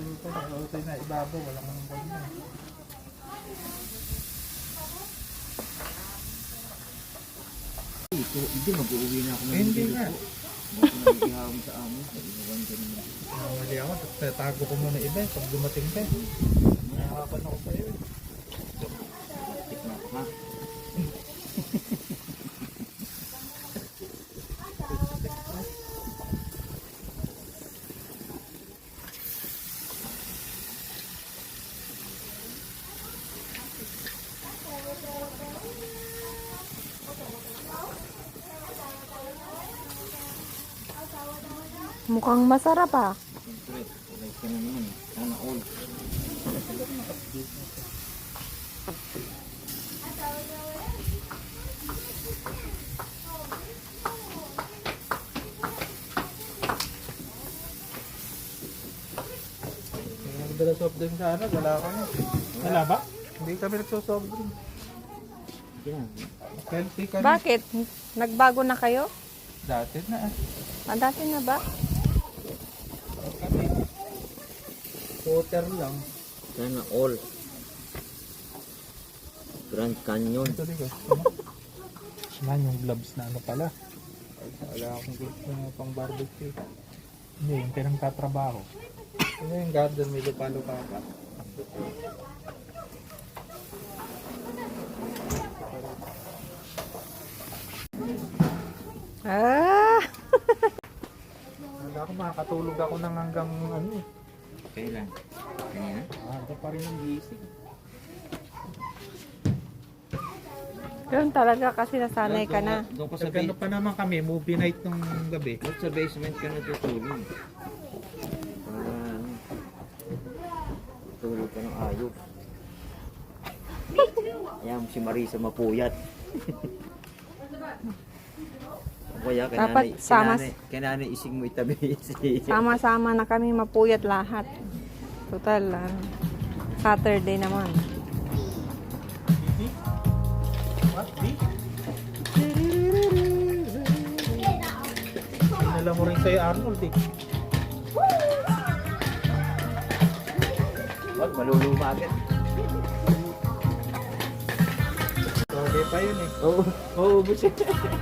dito. Nakautoy na ibabaw. Walang anong ganyan. Ito, hindi mag-uwi na ako ng Hindi nga. Mag-ihawin sa amo. Mag-iwan ka naman. Mali ako. Tatago ko muna iba. Pag dumating ka. Nakapan ako sa'yo. Tik na ako, ha? Mukhang masarap ah. Siyempre, like ka na naman. Sana all. Nagdala soft drink sa ano. Wala ka na. Wala ba? Hindi kami nagsosoft drink. Yan. Healthy kami. Bakit? Nagbago na kayo? Dati na. Ah, dati na ba? Kami. Water lang. Sana all. Grand Canyon. Ito dito. Man, yung gloves na ano pala. Wala akong gloves na pang barbecue. Hindi, yung pinangtatrabaho. Ano yung garden, may lupa-lupa pa. Ah! Wala ako, makakatulog ako ng hanggang ano eh. Kailan? Kanina? Ito pa rin ang gising. Ganun talaga kasi nasanay ka na. Doon ko sa Nagkano pa naman kami, movie night nung gabi. Doon sa basement ka natutulog. Para tulog ka ng ayos. Ayan si Marisa mapuyat. Kaya Dapat kananay ising mo itabi si Sama-sama na kami mapuyat lahat. Total, Saturday naman. What? Alam mo rin sa'yo Arnold eh. Wag maluluma agad. Sorry pa yun eh. Oo, busit.